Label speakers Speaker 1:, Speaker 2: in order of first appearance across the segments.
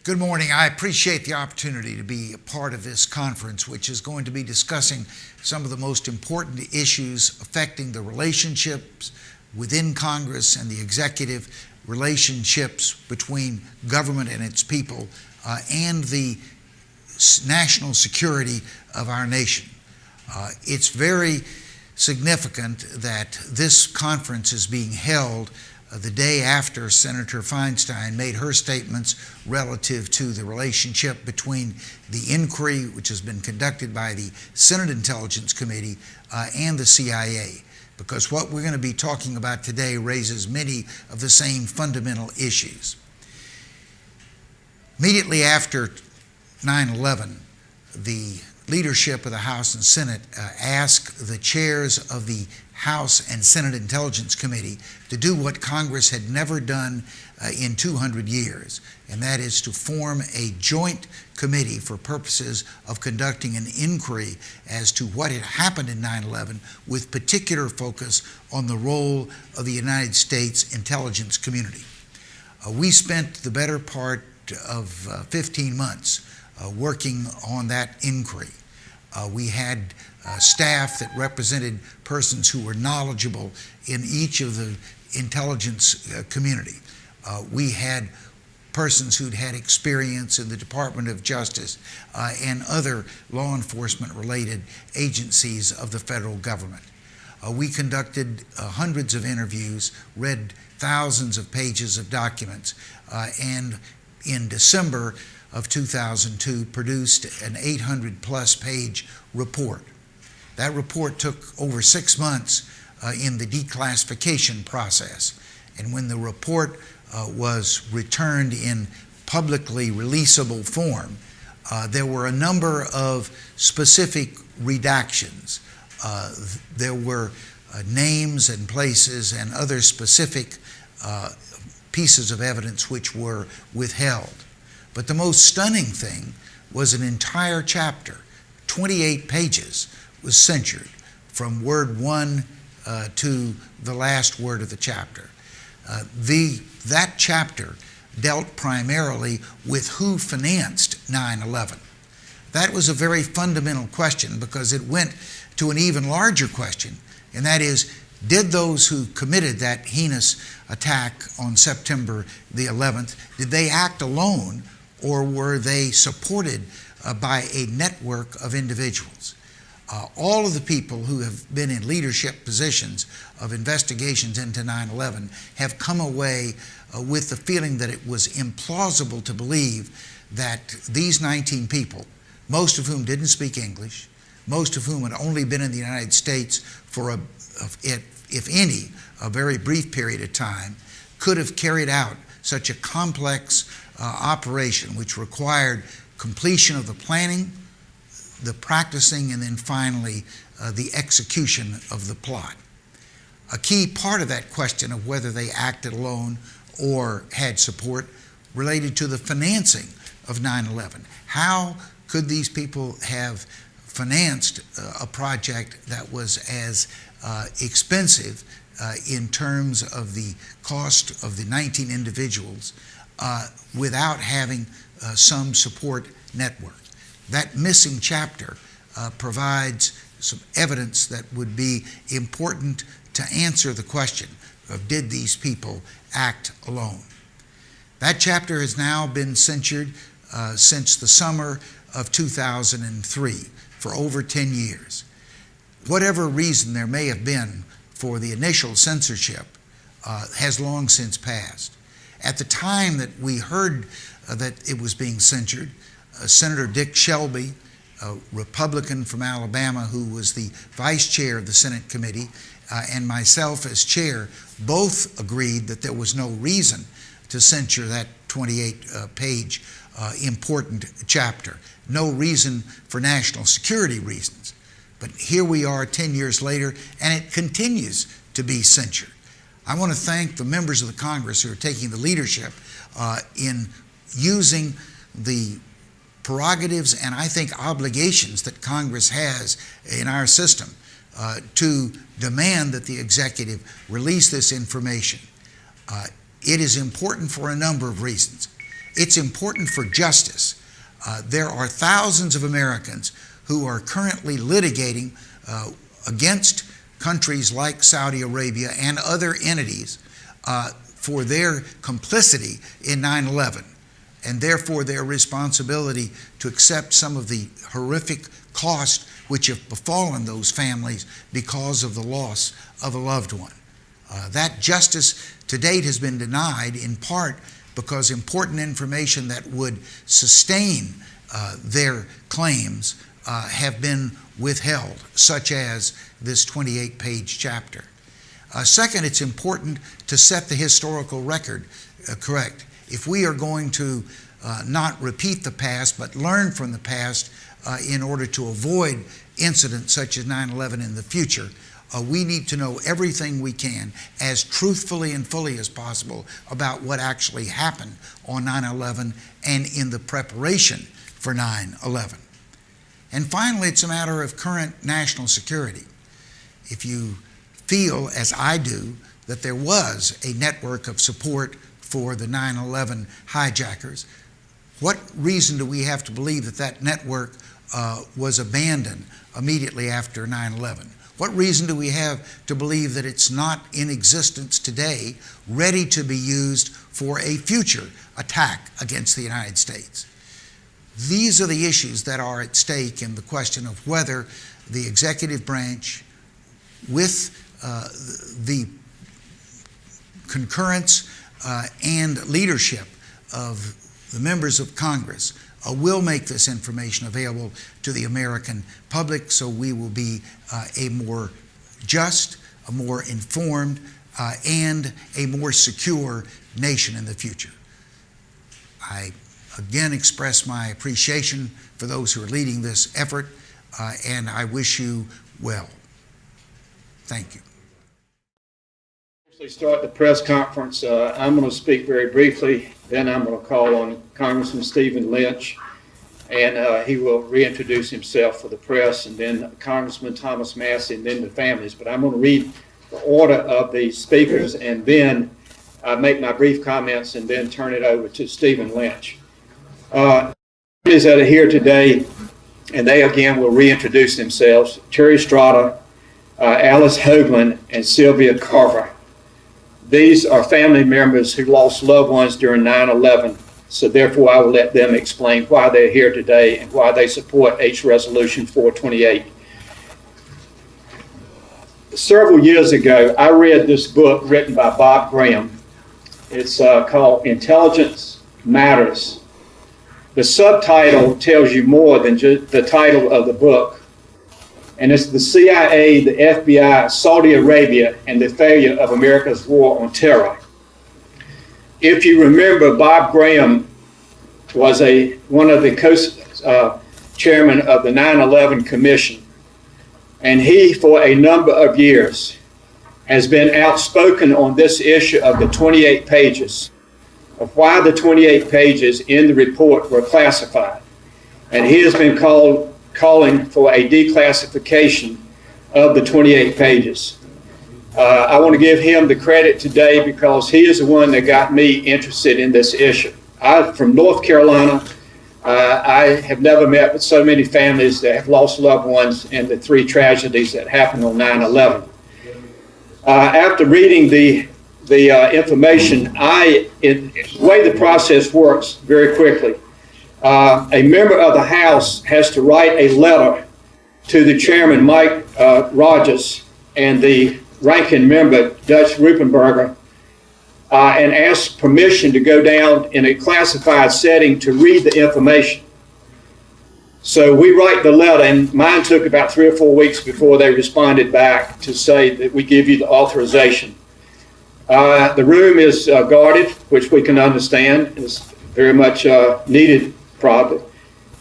Speaker 1: Good morning. I appreciate the opportunity to be a part of this conference, which is going to be discussing some of the most important issues affecting the relationships within Congress and the executive, relationships between government and its people, and the national security of our nation. It's very significant that this conference is being held the day after Senator Feinstein made her statements relative to the relationship between the inquiry, which has been conducted by the Senate Intelligence Committee, and the CIA, because what we're going to be talking about today raises many of the same fundamental issues. Immediately after 9/11, the leadership of the House and Senate asked the chairs of the House and Senate Intelligence Committee to do what Congress had never done in 200 years, and that is to form a joint committee for purposes of conducting an inquiry as to what had happened in 9/11, with particular focus on the role of the United States intelligence community. We spent the better part of 15 months working on that inquiry. We had staff that represented persons who were knowledgeable in each of the intelligence community. We had persons who'd had experience in the Department of Justice and other law enforcement related agencies of the federal government. We conducted hundreds of interviews, read thousands of pages of documents, and in December of 2002 produced an 800-plus page report. That report took over 6 months in the declassification process, and when the report was returned in publicly releasable form, there were a number of specific redactions. There were names and places and other specific pieces of evidence which were withheld. But the most stunning thing was an entire chapter, 28 pages, was censured from word 1 to the last word of the chapter. That chapter dealt primarily with who financed 9/11. That was a very fundamental question because it went to an even larger question, and that is, did those who committed that heinous attack on September the 11th, did they act alone, or were they supported by a network of individuals? All of the people who have been in leadership positions of investigations into 9/11 have come away with the feeling that it was implausible to believe that these 19 people, most of whom didn't speak English, most of whom had only been in the United States for, if any, a very brief period of time, could have carried out such a complex operation which required completion of the planning, the practicing, and then finally the execution of the plot. A key part of that question of whether they acted alone or had support related to the financing of 9/11. How could these people have financed a project that was as expensive in terms of the cost of the 19 individuals without having some support network? That missing chapter provides some evidence that would be important to answer the question of, did these people act alone? That chapter has now been censured since the summer of 2003 for over 10 years. Whatever reason there may have been for the initial censorship has long since passed. At the time that we heard that it was being censured, Senator Dick Shelby, a Republican from Alabama who was the vice chair of the Senate committee, and myself as chair, both agreed that there was no reason to censure that 28-page important chapter. No reason for national security reasons. But here we are 10 years later, and it continues to be censured. I want to thank the members of the Congress who are taking the leadership in using the prerogatives and I think obligations that Congress has in our system to demand that the executive release this information. It is important for a number of reasons. It's important for justice. There are thousands of Americans who are currently litigating against countries like Saudi Arabia and other entities for their complicity in 9/11, and therefore their responsibility to accept some of the horrific costs which have befallen those families because of the loss of a loved one. That justice to date has been denied, in part because important information that would sustain their claims have been withheld, such as this 28-page chapter. Second, it's important to set the historical record correct. If we are going to not repeat the past, but learn from the past in order to avoid incidents such as 9/11 in the future, we need to know everything we can as truthfully and fully as possible about what actually happened on 9/11 and in the preparation for 9/11. And finally, it's a matter of current national security. If you feel, as I do, that there was a network of support for the 9/11 hijackers, what reason do we have to believe that that network was abandoned immediately after 9/11? What reason do we have to believe that it's not in existence today, ready to be used for a future attack against the United States? These are the issues that are at stake in the question of whether the executive branch, with the concurrence and leadership of the members of Congress, will make this information available to the American public, so we will be a more just, a more informed, and a more secure nation in the future. I again express my appreciation for those who are leading this effort, and I wish you well. Thank you.
Speaker 2: Start the press conference. I'm going to speak very briefly, then I'm going to call on Congressman Stephen Lynch, and he will reintroduce himself for the press, and then Congressman Thomas Massey, and then the families. But I'm going to read the order of the speakers and then make my brief comments and then turn it over to Stephen Lynch. Families that are here today, and they again will reintroduce themselves: Terry STRADA, Alice Hoagland, and Sylvia CARVER. These are family members who lost loved ones during 9/11, so therefore I will let them explain why they're here today and why they support H Resolution 428. Several years ago, I read this book written by Bob Graham. It's called Intelligence Matters. The subtitle tells you more than just the title of the book. And it's the CIA, the FBI, Saudi Arabia, and the failure of America's war on terror. If you remember, Bob Graham was one of the co-chairmen of the 9/11 Commission. And he, for a number of years, has been outspoken on this issue of the 28 pages, of why the 28 pages in the report were classified. And he has been calling for a declassification of the 28 pages. I want to give him the credit today because he is the one that got me interested in this issue. I'm from North Carolina. I have never met with so many families that have lost loved ones in the three tragedies that happened on 9/11. After reading the information, the way the process works very quickly, a member of the House has to write a letter to the chairman, Mike Rogers, and the ranking member, Dutch Rupenberger, and ask permission to go down in a classified setting to read the information. So we write the letter, and mine took about 3 or 4 weeks before they responded back to say that we give you the authorization. The room is guarded, which we can understand is very much needed probably.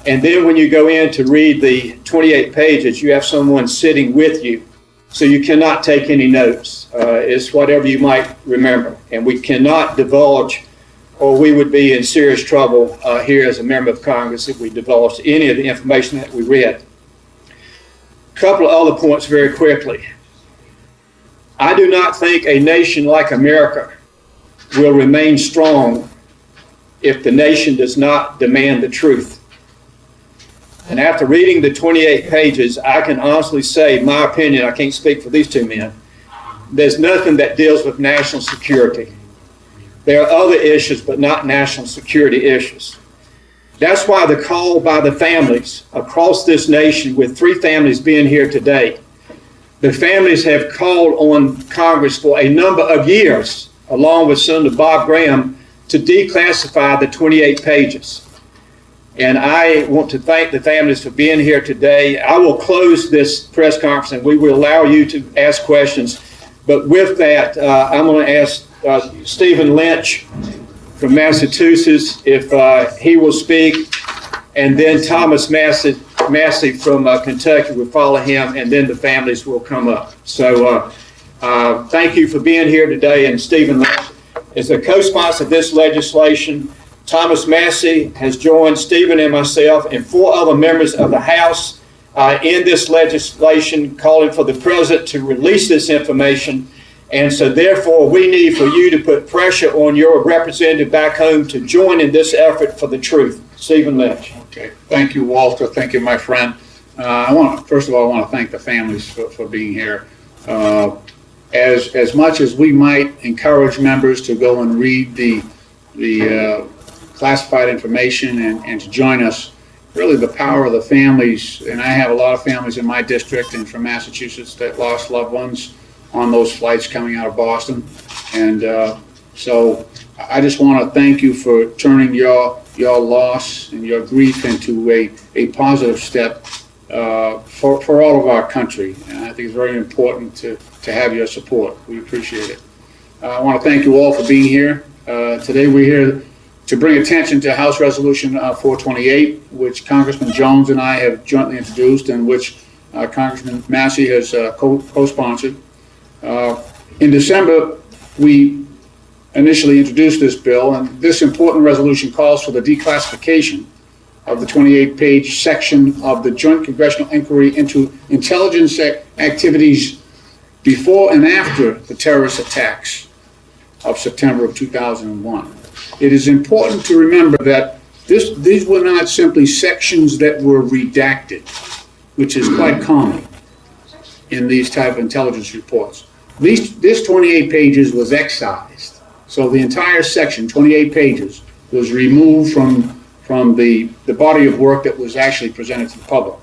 Speaker 2: And then when you go in to read the 28 pages, you have someone sitting with you. So you cannot take any notes. It's whatever you might remember. And we cannot divulge, or we would be in serious trouble here as a member of Congress if we divulged any of the information that we read. A couple of other points very quickly. I do not think a nation like America will remain strong if the nation does not demand the truth. And after reading the 28 pages, I can honestly say, my opinion, I can't speak for these two men, there's nothing that deals with national security. There are other issues, but not national security issues. That's why the call by the families across this nation, with 3 families being here today, the families have called on Congress for a number of years, along with Senator Bob Graham, to declassify the 28 pages. And I want to thank the families for being here today. I will close this press conference and we will allow you to ask questions. But with that, I'm going to ask Stephen Lynch from Massachusetts if he will speak, and then Thomas Massey from Kentucky will follow him, and then the families will come up. So thank you for being here today. And Stephen Lynch is a co-sponsor of this legislation. Thomas Massey has joined Stephen and myself and 4 other members of the House in this legislation calling for the President to release this information. And so therefore we need for you to put pressure on your representative back home to join in this effort for the truth. Stephen Lynch.
Speaker 3: Okay, thank you, Walter. Thank you, my friend. First of all, I want to thank the families for being here. As much as we might encourage members to go and read the classified information and to join us, really the power of the families, and I have a lot of families in my district and from Massachusetts that lost loved ones on those flights coming out of Boston. And so I just want to thank you for turning your loss and your grief into a positive step for all of our country. And I think it's very important to have your support. We appreciate it. I want to thank you all for being here. Today we're here to bring attention to House Resolution 428, which Congressman Jones and I have jointly introduced, and which Congressman Massey has co-sponsored. In December, we initially introduced this bill, and this important resolution calls for the declassification of the 28-page section of the Joint Congressional Inquiry into intelligence activities before and after the terrorist attacks of September of 2001. It is important to remember that these were not simply sections that were redacted, which is quite common in these type of intelligence reports. This 28 pages was excised. So the entire section, 28 pages, was removed from the body of work that was actually presented to the public.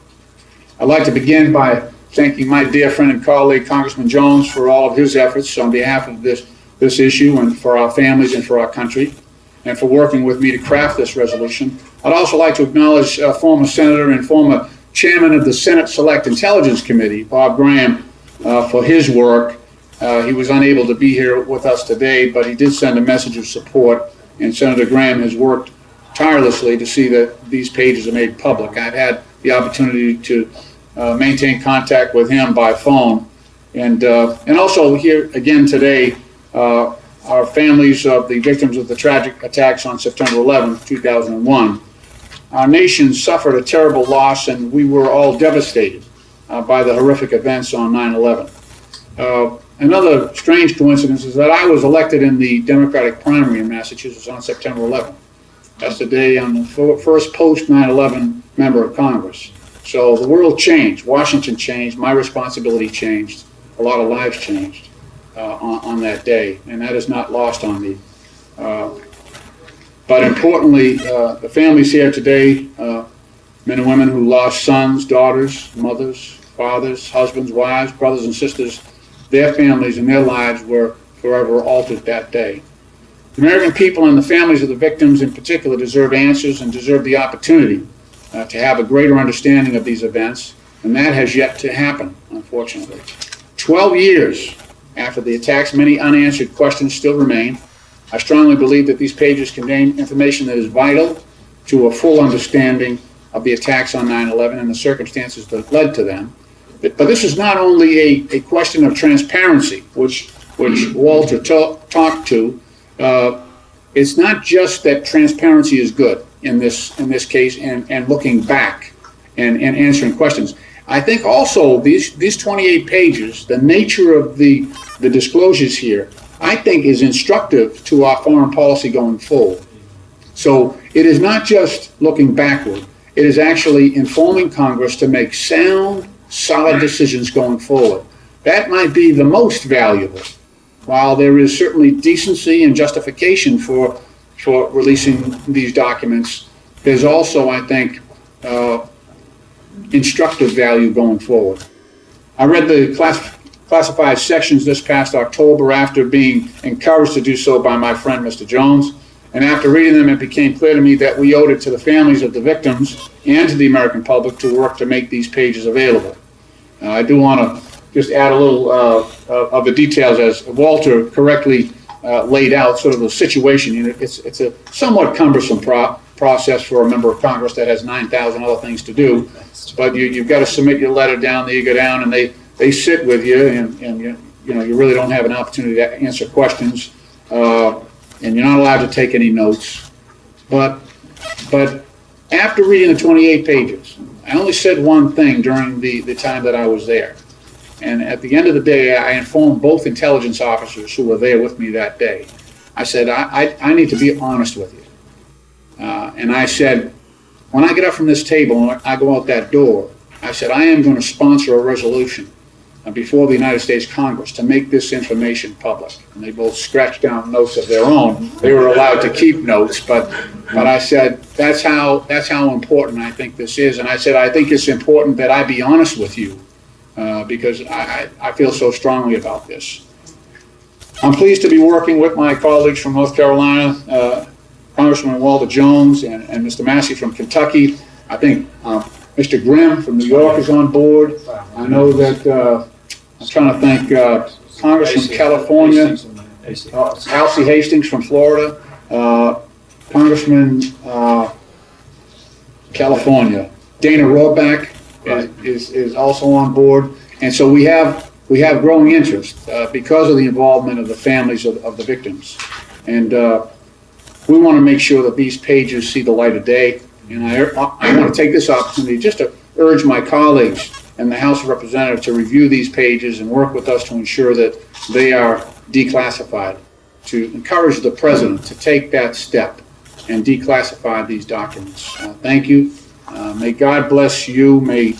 Speaker 3: I'd like to begin by thanking my dear friend and colleague, Congressman Jones, for all of his efforts on behalf of this issue and for our families and for our country, and for working with me to craft this resolution. I'd also like to acknowledge former Senator and former Chairman of the Senate Select Intelligence Committee, Bob Graham, for his work. He was unable to be here with us today, but he did send a message of support, and Senator Graham has worked tirelessly to see that these pages are made public. I've had the opportunity to maintain contact with him by phone, and also here again today, our families of the victims of the tragic attacks on September 11, 2001. Our nation suffered a terrible loss, and we were all devastated by the horrific events on 9/11. Another strange coincidence is that I was elected in the Democratic primary in Massachusetts on September 11th. That's the day I'm the first post-9/11 member of Congress. So the world changed, Washington changed, my responsibility changed, a lot of lives changed on that day, and that is not lost on me. But importantly, the families here today, men and women who lost sons, daughters, mothers, fathers, husbands, wives, brothers and sisters, their families and their lives were forever altered that day. The American people and the families of the victims in particular deserve answers and deserve the opportunity to have a greater understanding of these events, and that has yet to happen, unfortunately. 12 years after the attacks, many unanswered questions still remain. I strongly believe that these pages contain information that is vital to a full understanding of the attacks on 9/11 and the circumstances that led to them. But this is not only a question of transparency, which Walter talked to. It's not just that transparency is good in this case and looking back and answering questions. I think also these 28 pages, the nature of the disclosures here, I think is instructive to our foreign policy going forward. So it is not just looking backward, it is actually informing Congress to make sound, solid decisions going forward. That might be the most valuable. While there is certainly decency and justification for releasing these documents, there's also, I think, instructive value going forward. I read the classified sections this past October after being encouraged to do so by my friend, Mr. Jones. And after reading them, it became clear to me that we owed it to the families of the victims and to the American public to work to make these pages available. I do want to just add a little of the details as Walter correctly laid out sort of the situation. You know, it's a somewhat cumbersome process for a member of Congress that has 9,000 other things to do. But you've got to submit your letter down there, you go down, and they sit with you, and you know, you really don't have an opportunity to answer questions, and you're not allowed to take any notes. But after reading the 28 pages, I only said one thing during the time that I was there. And at the end of the day, I informed both intelligence officers who were there with me that day. I said, I need to be honest with you. And I said, when I get up from this table and I go out that door, I said, I am going to sponsor a resolution before the United States Congress to make this information public. And they both scratched down notes of their own. They were allowed to keep notes, but I said, that's how important I think this is. And I said, I think it's important that I be honest with you because I feel so strongly about this. I'm pleased to be working with my colleagues from North Carolina, Congressman Walter Jones and Mr. Massey from Kentucky. I think Mr. Grimm from New York is on board. I know that, I'm trying to thank Congress from California, Alcee Hastings from Florida, Congressman California, Dana Rohrbach is also on board. And so we have growing interest because of the involvement of the families of the victims. And we want to make sure that these pages see the light of day. And I want to take this opportunity just to urge my colleagues in the House of Representatives to review these pages and work with us to ensure that they are declassified, to encourage the President to take that step and declassify these documents. Thank you. May God bless you. May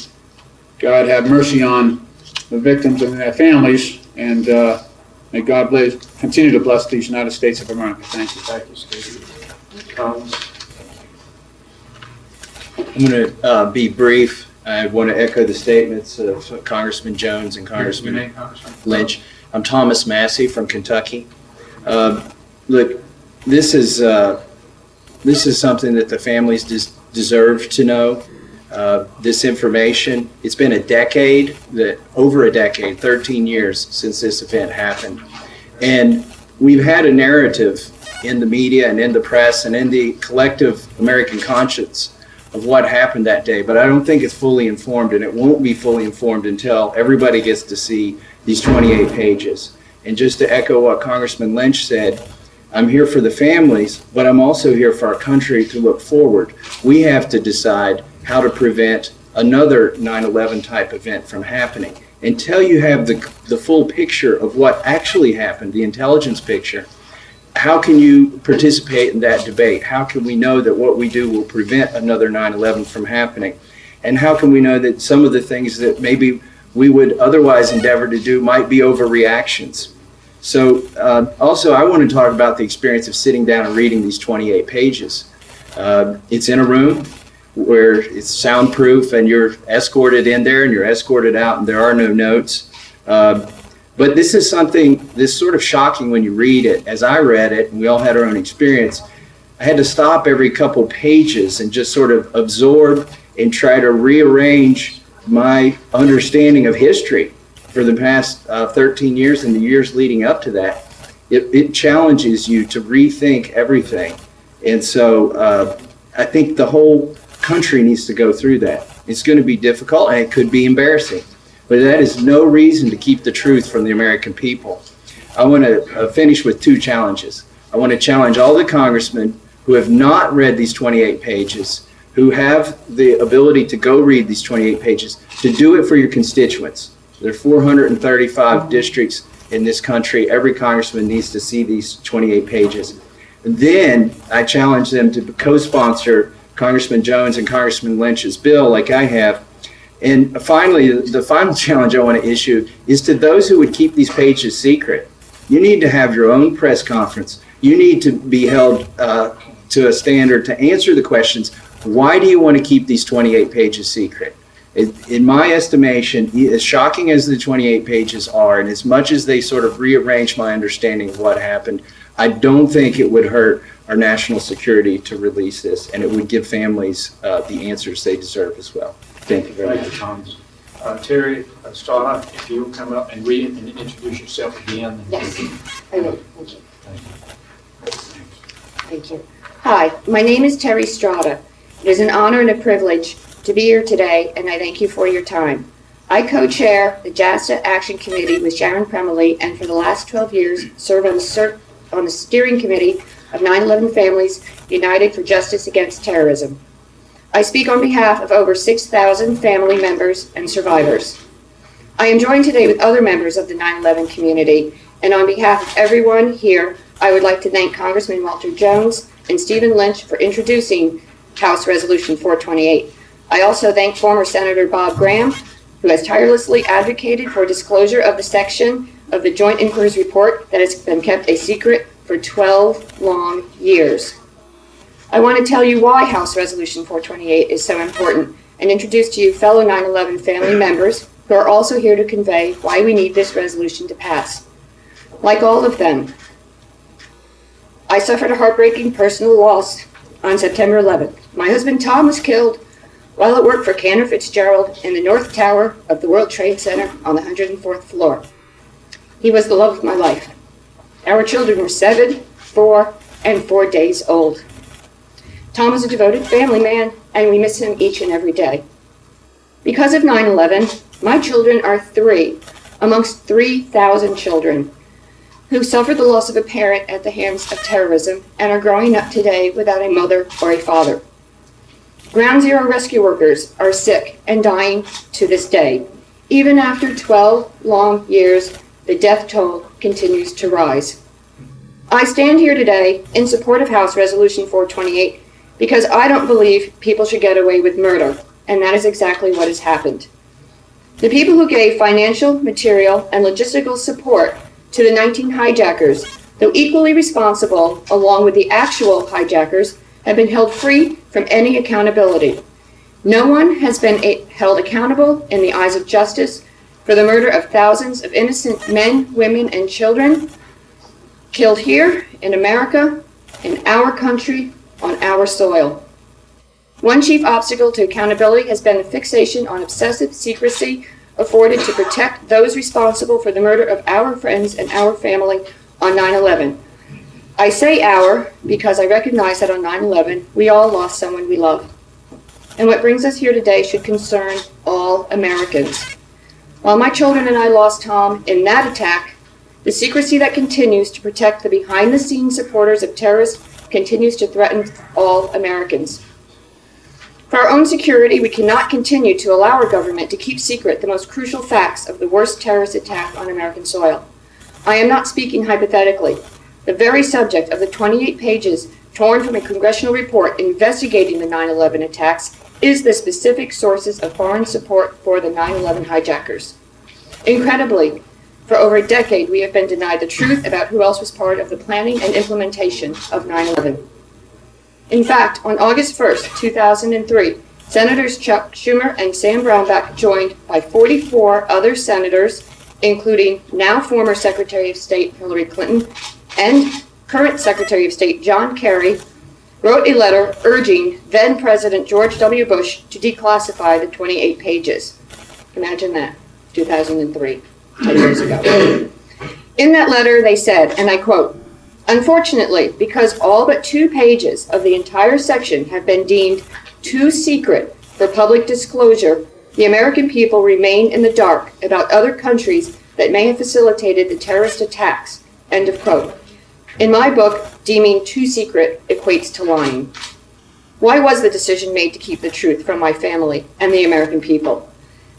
Speaker 3: God have mercy on the victims and their families. And may God continue to bless these United States of America. Thank you.
Speaker 4: Thank you, Steve. I'm going to be brief. I want to echo the statements of Congressman Jones and Congressman Lynch. I'm Thomas Massey from Kentucky. Look, this is something that the families deserve to know. This information, it's been over a decade, 13 years since this event happened. And we've had a narrative in the media and in the press and in the collective American conscience of what happened that day, but I don't think it's fully informed, and it won't be fully informed until everybody gets to see these 28 pages. And just to echo what Congressman Lynch said, I'm here for the families, but I'm also here for our country to look forward. We have to decide how to prevent another 9/11 type event from happening. Until you have the full picture of what actually happened, the intelligence picture, how can you participate in that debate? How can we know that what we do will prevent another 9/11 from happening? And how can we know that some of the things that maybe we would otherwise endeavor to do might be overreactions? So also I want to talk about the experience of sitting down and reading these 28 pages. It's in a room where it's soundproof and you're escorted in there and you're escorted out and there are no notes. But this is something that's sort of shocking when you read it. As I read it, and we all had our own experience, I had to stop every couple pages and just sort of absorb and try to rearrange my understanding of history for the past 13 years and the years leading up to that. It challenges you to rethink everything. And so I think the whole country needs to go through that. It's going to be difficult and it could be embarrassing. But that is no reason to keep the truth from the American people. I want to finish with two challenges. I want to challenge all the congressmen who have not read these 28 pages, who have the ability to go read these 28 pages, to do it for your constituents. There are 435 districts in this country. Every congressman needs to see these 28 pages. Then I challenge them to co-sponsor Congressman Jones and Congressman Lynch's bill like I have. And finally, the final challenge I want to issue is to those who would keep these pages secret. You need to have your own press conference. You need to be held to a standard to answer the questions. Why do you want to keep these 28 pages secret? In my estimation, as shocking as the 28 pages are, and as much as they sort of rearrange my understanding of what happened, I don't think it would hurt our national security to release this, and it would give families the answers they deserve as well. Thank you very much.
Speaker 3: Thank you, Thomas. Terry STRADA, if you'll come up and read and introduce yourself again.
Speaker 5: Yes, I will. Thank you.
Speaker 3: Thank you.
Speaker 5: Thank you. Hi, my name is Terry STRADA. It is an honor and a privilege to be here today, and I thank you for your time. I co-chair the JASTA Action Committee with Sharon Premley, and for the last 12 years serve on the steering committee of 9/11 Families United for Justice Against Terrorism. I speak on behalf of over 6,000 family members and survivors. I am joined today with other members of the 9/11 community, and on behalf of everyone here, I would like to thank Congressman Walter Jones and Stephen Lynch for introducing House Resolution 428. I also thank former Senator Bob Graham, who has tirelessly advocated for disclosure of the section of the Joint Inquiry's report that has been kept a secret for 12 long years. I want to tell you why House Resolution 428 is so important and introduce to you fellow 9/11 family members who are also here to convey why we need this resolution to pass. Like all of them, I suffered a heartbreaking personal loss on September 11th. My husband Tom was killed while at work for Cantor Fitzgerald in the North Tower of the World Trade Center on the 104th floor. He was the love of my life. Our children were 7, 4, and 4 days old. Tom is a devoted family man, and we miss him each and every day. Because of 9/11, my children are 3 amongst 3,000 children who suffered the loss of a parent at the hands of terrorism and are growing up today without a mother or a father. Ground Zero rescue workers are sick and dying to this day. Even after 12 long years, the death toll continues to rise. I stand here today in support of House Resolution 428 because I don't believe people should get away with murder, and that is exactly what has happened. The people who gave financial, material, and logistical support to the 19 hijackers, though equally responsible along with the actual hijackers, have been held free from any accountability. No one has been held accountable in the eyes of justice for the murder of thousands of innocent men, women, and children killed here in America, in our country, on our soil. One chief obstacle to accountability has been the fixation on obsessive secrecy afforded to protect those responsible for the murder of our friends and our family on 9/11. I say our because I recognize that on 9/11 we all lost someone we love. And what brings us here today should concern all Americans. While my children and I lost Tom in that attack, the secrecy that continues to protect the behind-the-scenes supporters of terrorists continues to threaten all Americans. For our own security, we cannot continue to allow our government to keep secret the most crucial facts of the worst terrorist attack on American soil. I am not speaking hypothetically. The very subject of the 28 pages torn from a congressional report investigating the 9/11 attacks is the specific sources of foreign support for the 9/11 hijackers. Incredibly, for over a decade, we have been denied the truth about who else was part of the planning and implementation of 9/11. In fact, on August 1st, 2003, Senators Chuck Schumer and Sam Brownback, joined by 44 other senators, including now former Secretary of State Hillary Clinton and current Secretary of State John Kerry, wrote a letter urging then President George W. Bush to declassify the 28 pages. Imagine that, 2003, 10 years ago. In that letter, they said, and I quote, "Unfortunately, because all but 2 pages of the entire section have been deemed too secret for public disclosure, the American people remain in the dark about other countries that may have facilitated the terrorist attacks." End of quote. In my book, deeming too secret equates to lying. Why was the decision made to keep the truth from my family and the American people?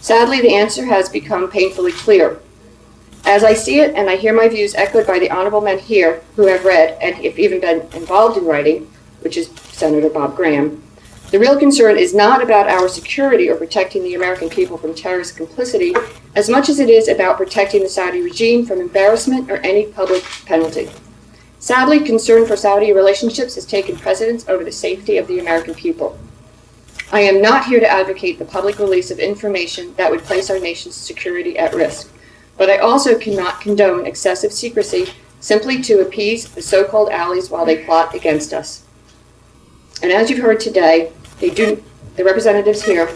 Speaker 5: Sadly, the answer has become painfully clear. As I see it, and I hear my views echoed by the honorable men here who have read and have even been involved in writing, which is Senator Bob Graham, the real concern is not about our security or protecting the American people from terrorist complicity as much as it is about protecting the Saudi regime from embarrassment or any public penalty. Sadly, concern for Saudi relationships has taken precedence over the safety of the American people. I am not here to advocate the public release of information that would place our nation's security at risk, but I also cannot condone excessive secrecy simply to appease the so-called allies while they plot against us. And as you've heard today, the representatives here,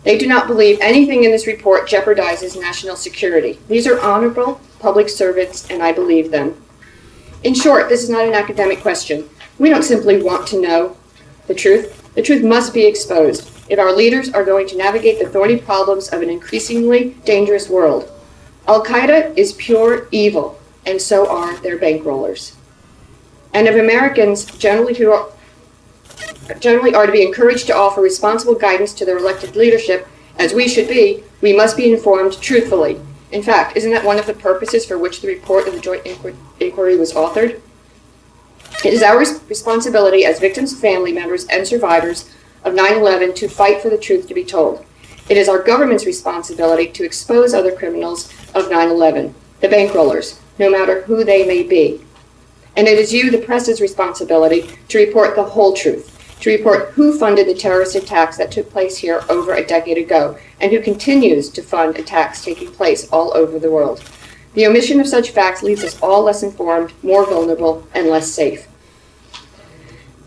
Speaker 5: they do not believe anything in this report jeopardizes national security. These are honorable public servants, and I believe them. In short, this is not an academic question. We don't simply want to know the truth. The truth must be exposed if our leaders are going to navigate the thorny problems of an increasingly dangerous world. Al-Qaeda is pure evil, and so are their bankrollers. And if Americans generally are to be encouraged to offer responsible guidance to their elected leadership, as we should be, we must be informed truthfully. In fact, isn't that one of the purposes for which the report of the Joint Inquiry was authored? It is our responsibility as victims, family members, and survivors of 9/11 to fight for the truth to be told. It is our government's responsibility to expose other criminals of 9/11, the bankrollers, no matter who they may be. And it is you, the press's responsibility, to report the whole truth, to report who funded the terrorist attacks that took place here over a decade ago, and who continues to fund attacks taking place all over the world. The omission of such facts leaves us all less informed, more vulnerable, and less safe.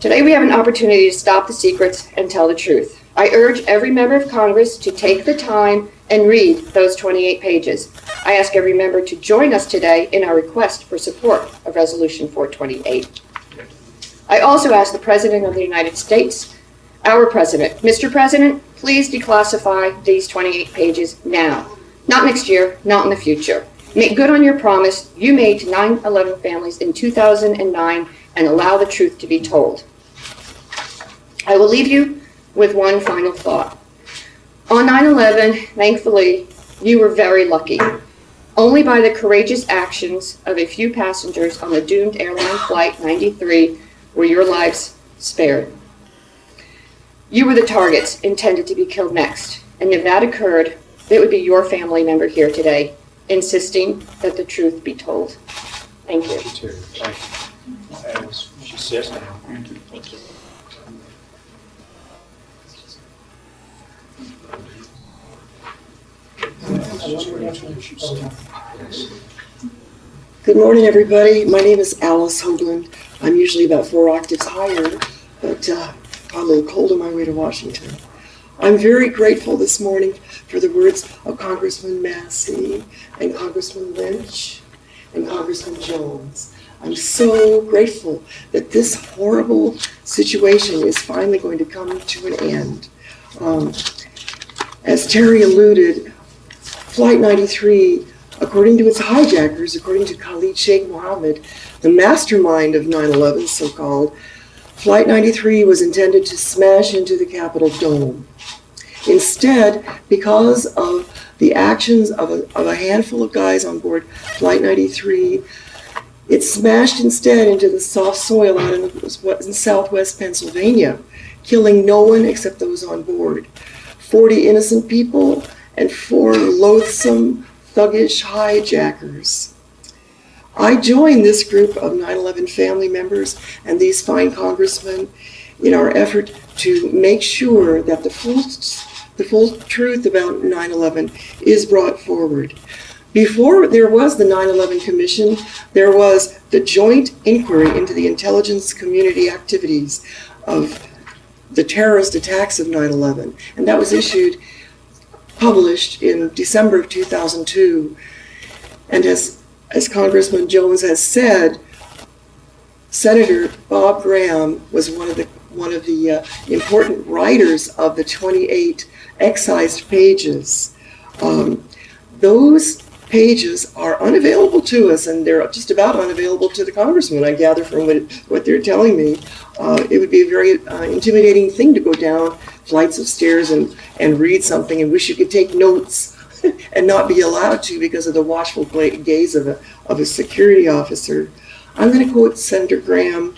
Speaker 5: Today we have an opportunity to stop the secrets and tell the truth. I urge every member of Congress to take the time and read those 28 pages. I ask every member to join us today in our request for support of Resolution 428. I also ask the President of the United States, our President, Mr. President, please declassify these 28 pages now. Not next year, not in the future. Make good on your promise you made to 9/11 families in 2009 and allow the truth to be told. I will leave you with one final thought. On 9/11, thankfully, you were very lucky. Only by the courageous actions of a few passengers on the doomed airline Flight 93 were your lives spared. You were the targets intended to be killed next, and if that occurred, it would be your family member here today, insisting that the truth be told. Thank you.
Speaker 2: Thank you. As she says now.
Speaker 5: Thank you.
Speaker 6: Good morning, everybody. My name is Alice Hoagland. I'm usually about 4 octaves higher, but got a little cold on my way to Washington. I'm very grateful this morning for the words of Congressman Massie and Congressman Lynch and Congressman Jones. I'm so grateful that this horrible situation is finally going to come to an end. As Terry alluded, Flight 93, according to its hijackers, according to Khalid Sheikh Mohammed, the mastermind of 9/11, so-called, Flight 93 was intended to smash into the Capitol dome. Instead, because of the actions of a handful of guys on board Flight 93, it smashed instead into the soft soil out in southwest Pennsylvania, killing no one except those on board. 40 innocent people and 4 loathsome, thuggish hijackers. I joined this group of 9/11 family members and these fine congressmen in our effort to make sure that the full truth about 9/11 is brought forward. Before there was the 9/11 Commission, there was the joint inquiry into the intelligence community activities of the terrorist attacks of 9/11, and that was published in December of 2002. And as Congressman Jones has said, Senator Bob Graham was one of the important writers of the 28 excised pages. Those pages are unavailable to us, and they're just about unavailable to the congressman, I gather from what they're telling me. It would be a very intimidating thing to go down flights of stairs and read something and wish you could take notes and not be allowed to because of the watchful gaze of a security officer. I'm going to quote Senator Graham,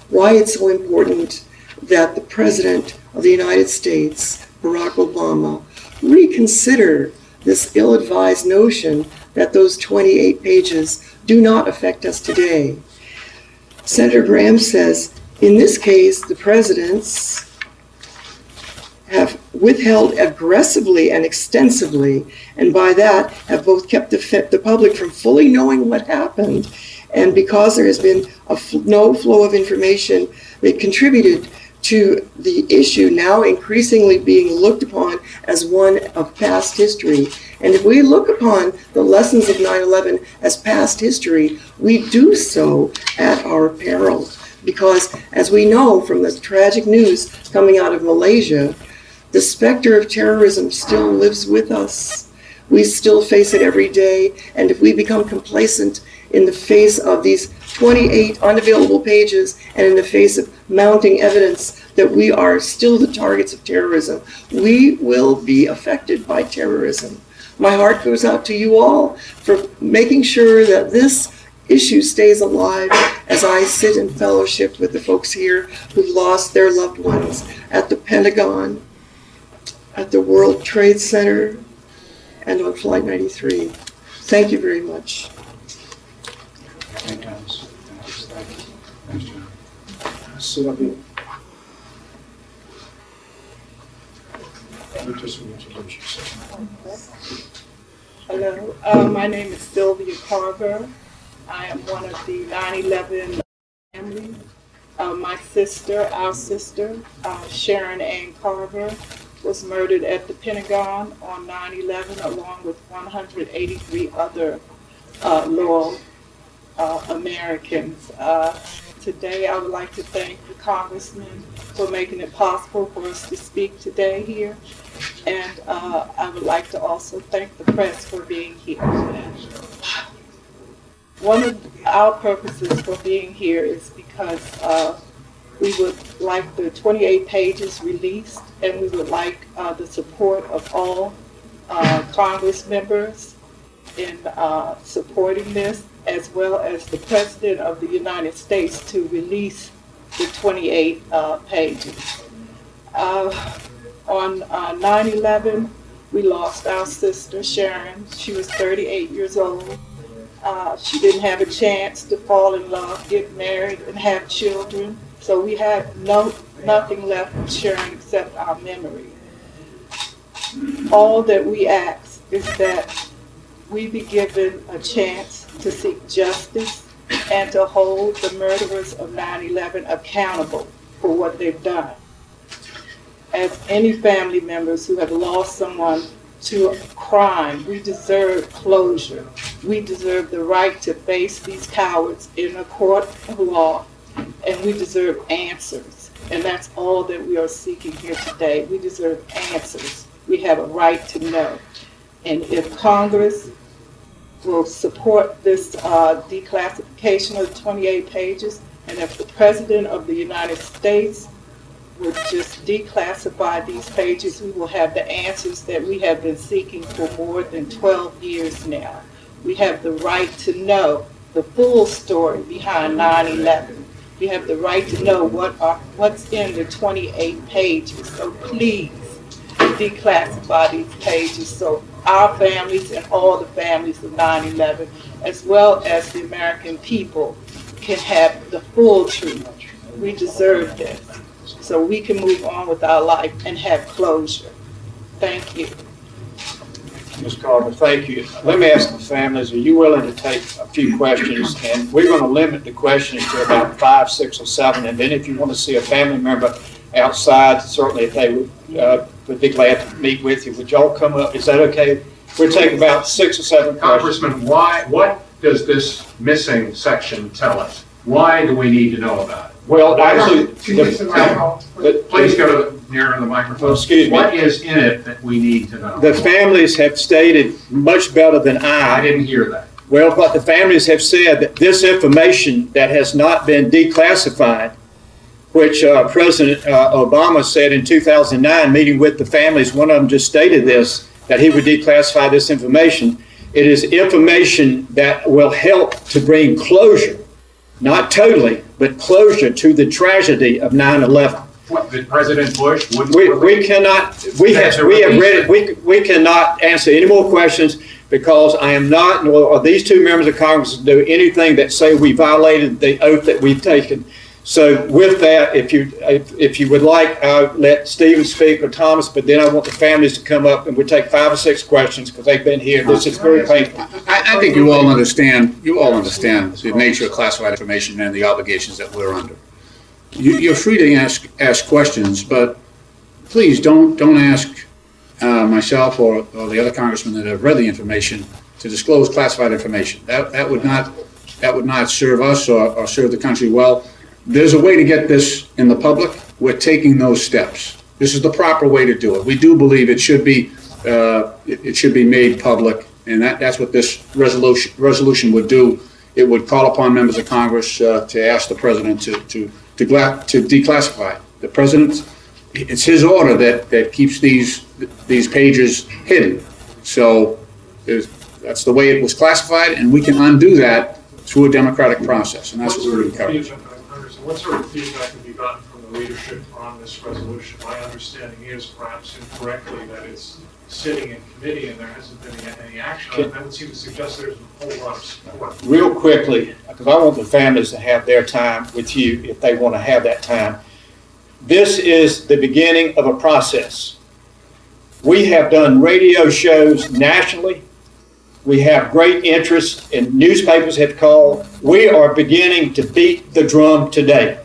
Speaker 6: why it's so important that the President of the United States, Barack Obama, reconsider this ill-advised notion that those 28 pages do not affect us today. Senator Graham says, in this case, the presidents have withheld aggressively and extensively, and by that have both kept the public from fully knowing what happened. And because there has been no flow of information, they contributed to the issue now increasingly being looked upon as one of past history. And if we look upon the lessons of 9/11 as past history, we do so at our peril. Because as we know from the tragic news coming out of Malaysia, the specter of terrorism still lives with us. We still face it every day. And if we become complacent in the face of these 28 unavailable pages and in the face of mounting evidence that we are still the targets of terrorism, we will be affected by terrorism. My heart goes out to you all for making sure that this issue stays alive as I sit in fellowship with the folks here who've lost their loved ones at the Pentagon, at the World Trade Center, and on Flight 93. Thank you very much.
Speaker 3: Thank you, Thomas. Thanks, John. Sylvia.
Speaker 7: Hello, my name is Sylvia Carver. I am one of the 9/11 family. My sister, our sister, Sharon Ann Carver, was murdered at the Pentagon on 9/11 along with 183 other loyal Americans. Today I would like to thank the Congressmen for making it possible for us to speak today here. And I would like to also thank the press for being here. One of our purposes for being here is because we would like the 28 pages released, and we would like the support of all Congress members in supporting this, as well as the President of the United States to release the 28 pages. On 9/11, we lost our sister, Sharon. She was 38 years old. She didn't have a chance to fall in love, get married, and have children. So we have nothing left of Sharon except our memory. All that we ask is that we be given a chance to seek justice and to hold the murderers of 9/11 accountable for what they've done. As any family members who have lost someone to a crime, we deserve closure. We deserve the right to face these cowards in a court of law, and we deserve answers. And that's all that we are seeking here today. We deserve answers. We have a right to know. And if Congress will support this declassification of the 28 pages, and if the President of the United States would just declassify these pages, we will have the answers that we have been seeking for more than 12 years now. We have the right to know the full story behind 9/11. We have the right to know what's in the 28 pages. So please declassify these pages so our families and all the families of 9/11, as well as the American people, can have the full truth. We deserve this, so we can move on with our life and have closure. Thank you.
Speaker 2: Ms. Carver, thank you. Let me ask the families, are you willing to take a few questions? And we're going to limit the questions to about 5, 6, or 7. And then if you want to see a family member outside, certainly if they would be glad to meet with you. Would y'all come up? Is that okay? We'll take about 6 or 7 questions.
Speaker 8: Congressman, what does this missing section tell us? Why do we need to know about it?
Speaker 2: Well, actually,
Speaker 8: Please go nearer to the microphone.
Speaker 2: Oh, excuse me.
Speaker 8: What is in it that we need to know?
Speaker 2: the families have stated much better than
Speaker 8: I didn't hear that.
Speaker 2: Well, but the families have said that this information that has not been declassified, which President Obama said in 2009, meeting with the families, one of them just stated this, that he would declassify this information. It is information that will help to bring closure, not totally, but closure to the tragedy of 9/11.
Speaker 8: What, did President Bush wouldn't?
Speaker 2: We cannot, we have read it, we cannot answer any more questions because I am not, nor are these two members of Congress do anything that say we violated the oath that we've taken. So with that, if you would like, I'll let Stephen speak or Thomas, but then I want the families to come up and we'll take 5 or 6 questions because they've been here. This is very painful.
Speaker 3: I think you all understand the nature of classified information and the obligations that we're under. You're free to ask questions, but please don't ask myself or the other congressmen that have read the information to disclose classified information. That would not serve us or serve the country well. There's a way to get this in the public. We're taking those steps. This is the proper way to do it. We do believe it should be made public, and that's what this resolution would do. It would call upon members of Congress to ask the president to declassify. The president, it's his order that keeps these pages hidden. So that's the way it was classified, and we can undo that through a democratic process, and that's what we're encouraging.
Speaker 9: What sort of feedback have you gotten from the leadership on this resolution? My understanding is, perhaps incorrectly, that it's sitting in committee and there hasn't been any action on it. That would seem to suggest there's a whole lot of support.
Speaker 2: Real quickly, because I want the families to have their time with you if they want to have that time. This is the beginning of a process. We have done radio shows nationally. We have great interest, and newspapers have called. We are beginning to beat the drum today.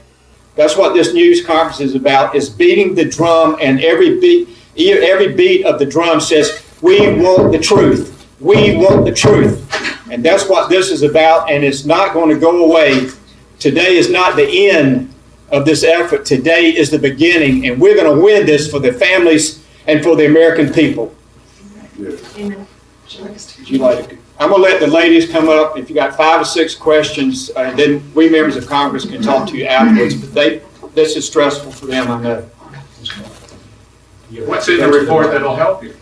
Speaker 2: That's what this news conference is about, is beating the drum, and every beat of the drum says, we want the truth. We want the truth. And that's what this is about, and it's not going to go away. Today is not the end of this effort. Today is the beginning, and we're going to win this for the families and for the American people.
Speaker 5: Amen.
Speaker 2: I'm going to let the ladies come up. If you got 5 or 6 questions, and then we members of Congress can talk to you afterwards. But this is stressful for them, I know.
Speaker 8: What's in the report that'll help you?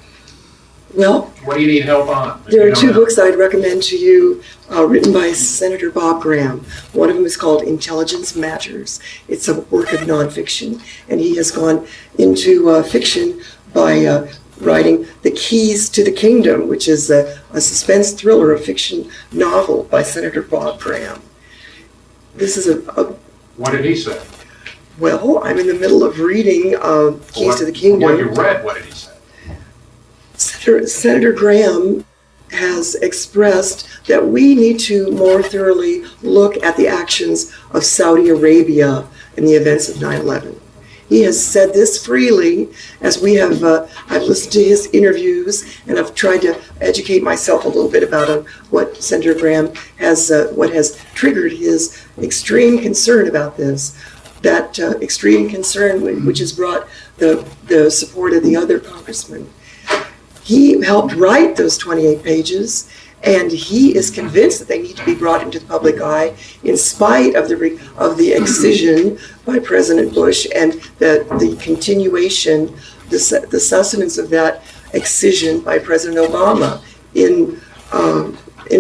Speaker 6: Well,
Speaker 8: What do you need help on?
Speaker 6: there are 2 books I'd recommend to you, written by Senator Bob Graham. One of them is called Intelligence Matters. It's a work of nonfiction, and he has gone into fiction by writing The Keys to the Kingdom, which is a suspense thriller, a fiction novel by Senator Bob Graham. This is
Speaker 8: What did he say?
Speaker 6: well, I'm in the middle of reading Keys to the Kingdom.
Speaker 8: What you read, what did he say?
Speaker 6: Senator Graham has expressed that we need to more thoroughly look at the actions of Saudi Arabia in the events of 9/11. He has said this freely, as we have, I've listened to his interviews, and I've tried to educate myself a little bit about what Senator Graham has, what has triggered his extreme concern about this. That extreme concern which has brought the support of the other congressmen. He helped write those 28 pages, and he is convinced that they need to be brought into the public eye in spite of the excision by President Bush and the continuation, the sustenance of that excision by President Obama in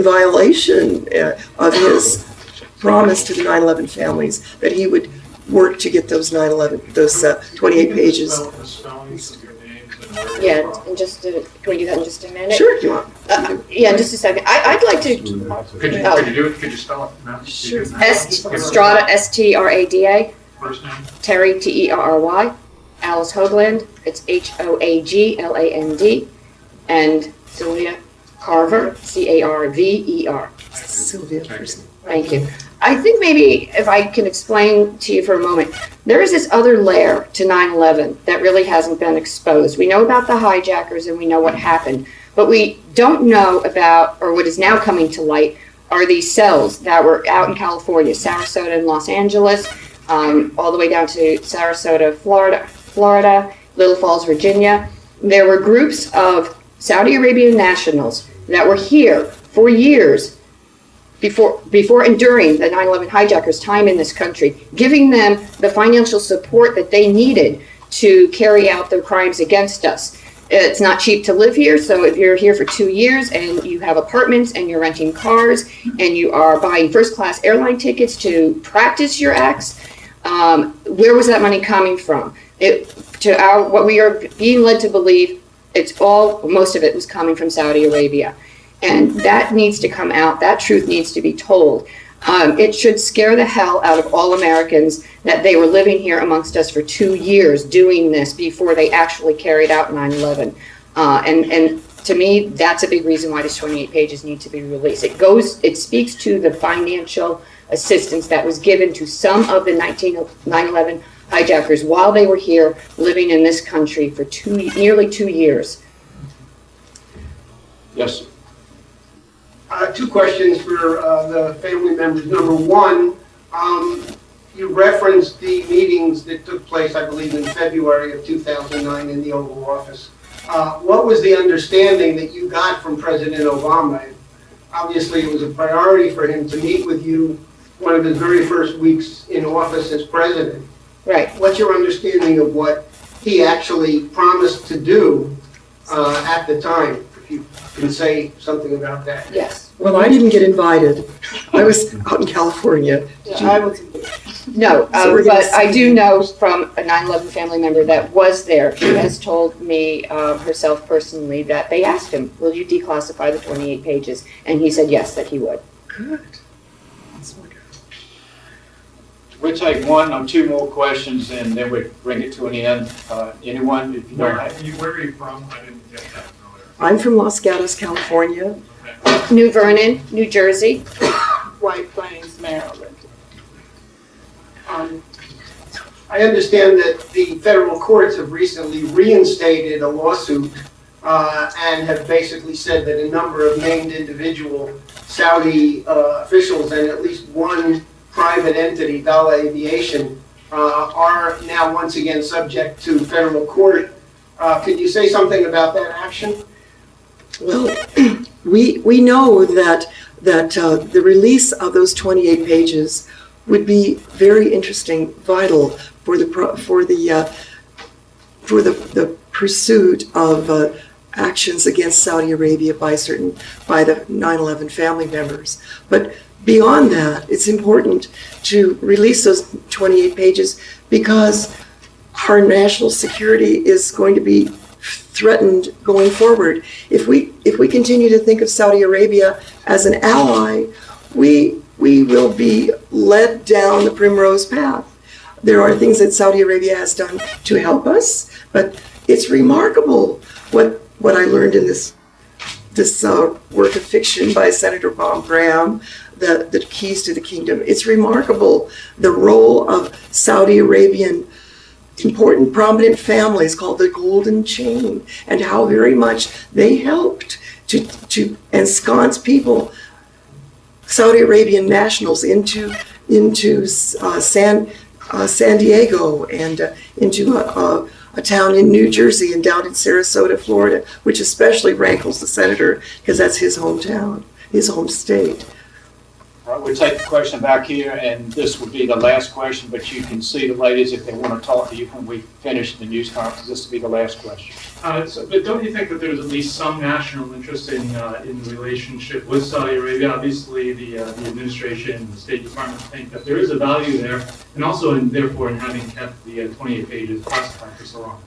Speaker 6: violation of his promise to the 9/11 families that he would work to get those 28 pages.
Speaker 5: Yeah, and just, can we do that in just a minute?
Speaker 6: Sure, if you want.
Speaker 5: Yeah, in just a second. I'd like to,
Speaker 8: Could you do it? Could you spell it now?
Speaker 5: Sure. STRADA, STRADA,
Speaker 8: First name?
Speaker 5: Terry, TERRY, Alice Hoagland, it's HOAGLAND, and Sylvia Carver, CARVER.
Speaker 6: Sylvia first.
Speaker 5: Thank you. I think maybe if I can explain to you for a moment, there is this other layer to 9/11 that really hasn't been exposed. We know about the hijackers and we know what happened, but we don't know about, or what is now coming to light, are these cells that were out in California, Sarasota and Los Angeles, all the way down to Sarasota, Florida, Little Falls, Virginia. There were groups of Saudi Arabian nationals that were here for years before and during the 9/11 hijackers' time in this country, giving them the financial support that they needed to carry out their crimes against us. It's not cheap to live here, so if you're here for 2 years and you have apartments and you're renting cars and you are buying first-class airline tickets to practice your acts, where was that money coming from? What we are being led to believe, most of it was coming from Saudi Arabia. And that needs to come out. That truth needs to be told. It should scare the hell out of all Americans that they were living here amongst us for 2 years doing this before they actually carried out 9/11. And to me, that's a big reason why these 28 pages need to be released. It speaks to the financial assistance that was given to some of the 9/11 hijackers while they were here living in this country for nearly 2 years.
Speaker 3: Yes.
Speaker 10: Two questions for the family members. Number one, you referenced the meetings that took place, I believe, in February of 2009 in the Oval Office. What was the understanding that you got from President Obama? Obviously, it was a priority for him to meet with you one of his very first weeks in office as president.
Speaker 5: Right.
Speaker 10: What's your understanding of what he actually promised to do at the time? If you can say something about that.
Speaker 5: Yes.
Speaker 6: Well, I didn't get invited. I was out in California.
Speaker 7: I was.
Speaker 5: No,
Speaker 6: So we're gonna
Speaker 5: but I
Speaker 6: see-
Speaker 5: do know from a 9/11 family member that was there. She has told me herself personally that they asked him, will you declassify the 28 pages? And he said yes, that he would.
Speaker 6: Good. That's wonderful.
Speaker 3: We'll take one or two more questions and then we bring it to an end. Anyone, if you don't have.
Speaker 9: Where are you from? I didn't get that earlier.
Speaker 6: I'm from Los Gatos, California.
Speaker 5: New Vernon, New Jersey.
Speaker 7: White Plains, Maryland.
Speaker 10: I understand that the federal courts have recently reinstated a lawsuit and have basically said that a number of named individual Saudi officials and at least one private entity, Dala Aviation, are now once again subject to federal court. Could you say something about that action?
Speaker 6: Well, we know that the release of those 28 pages would be very interesting, vital for the pursuit of actions against Saudi Arabia by the 9/11 family members. But beyond that, it's important to release those 28 pages because our national security is going to be threatened going forward. If we continue to think of Saudi Arabia as an ally, we will be led down the primrose path. There are things that Saudi Arabia has done to help us, but it's remarkable what I learned in this work of fiction by Senator Bob Graham, the Keys to the Kingdom. It's remarkable the role of Saudi Arabian important prominent families called the Golden Chain and how very much they helped to ensconce people, Saudi Arabian nationals, into San Diego and into a town in New Jersey and down in Sarasota, Florida, which especially rankles the senator because that's his hometown, his home state.
Speaker 3: All right, we'll take the question back here, and this will be the last question, but you can see the ladies if they want to talk to you when we finish the news conference. This will be the last question.
Speaker 9: But don't you think that there's at least some national interest in the relationship with Saudi Arabia? Obviously, the administration, the State Department think that there is a value there, and also therefore in having kept the 28 pages classified for so long.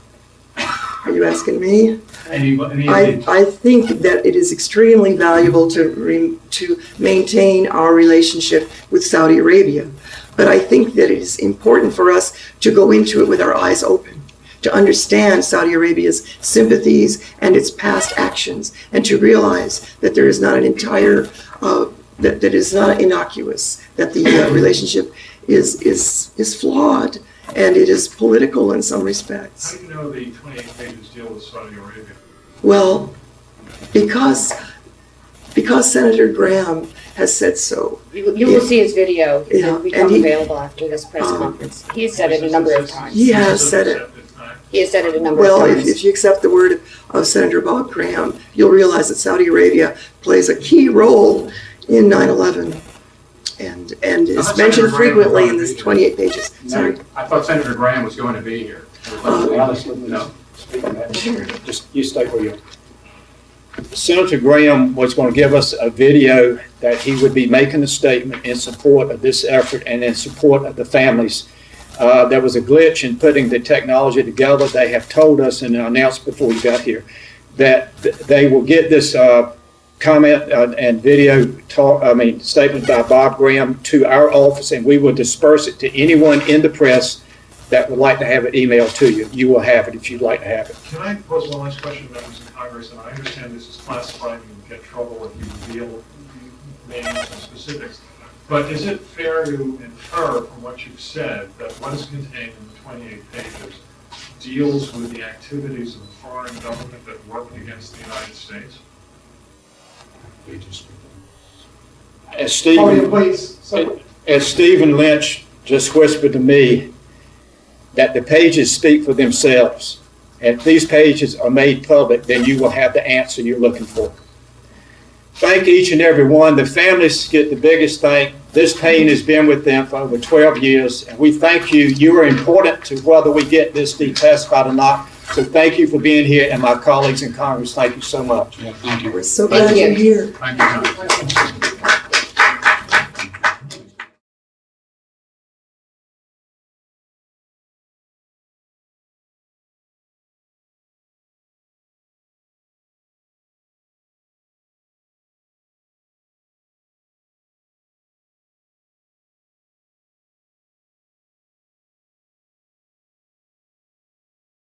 Speaker 6: Are you asking me?
Speaker 9: Any
Speaker 6: I think that it is extremely valuable to maintain our relationship with Saudi Arabia. But I think that it is important for us to go into it with our eyes open, to understand Saudi Arabia's sympathies and its past actions, and to realize that there is not an entire, that is not innocuous, that the relationship is flawed. And it is political in some respects.
Speaker 9: How do you know the 28 pages deal with Saudi Arabia?
Speaker 6: Well, because Senator Graham has said so.
Speaker 5: You will see his video. It
Speaker 6: Yeah,
Speaker 5: will become
Speaker 6: and he-
Speaker 5: available after this press conference. He has said it a number of times.
Speaker 6: He has said it.
Speaker 5: He has said it a number
Speaker 6: Well,
Speaker 5: of
Speaker 6: if
Speaker 5: times.
Speaker 6: you accept the word of Senator Bob Graham, you'll realize that Saudi Arabia plays a key role in 9/11 and is
Speaker 8: thought
Speaker 6: mentioned
Speaker 8: Senator Graham
Speaker 6: frequently
Speaker 8: was
Speaker 6: in
Speaker 8: going
Speaker 6: this
Speaker 8: to be
Speaker 6: 28 pages. Sorry.
Speaker 8: I thought Senator Graham was going to be here.
Speaker 3: Alice, let me
Speaker 8: No.
Speaker 2: speak on that. Just, you stay where you are. Senator Graham was going to give us a video that he would be making a statement in support of this effort and in support of the families. There was a glitch in putting the technology together. They have told us and announced before we got here that they will get this comment and video statement by Bob Graham to our office, and we will disperse it to anyone in the press that would like to have it emailed to you. You will have it if you'd like to have it.
Speaker 9: Can I pose one last question, members of Congress? And I understand this is classified and you get trouble if you reveal names and specifics. But is it fair to infer from what you've said that what is contained in the 28 pages deals with the activities of a foreign government that worked against the United States?
Speaker 2: As Stephen Lynch just whispered to me, that the pages speak for themselves. And if these pages are made public, then you will have the answer you're looking for. Thank each and every one. The families get the biggest thank. This pain has been with them for over 12 years, and we thank you. You are important to whether we get this declassified or not. So thank you for being here, and my colleagues in Congress, thank you so much.
Speaker 3: Yeah, thank you.
Speaker 6: We're so glad you're here.
Speaker 3: Thank you.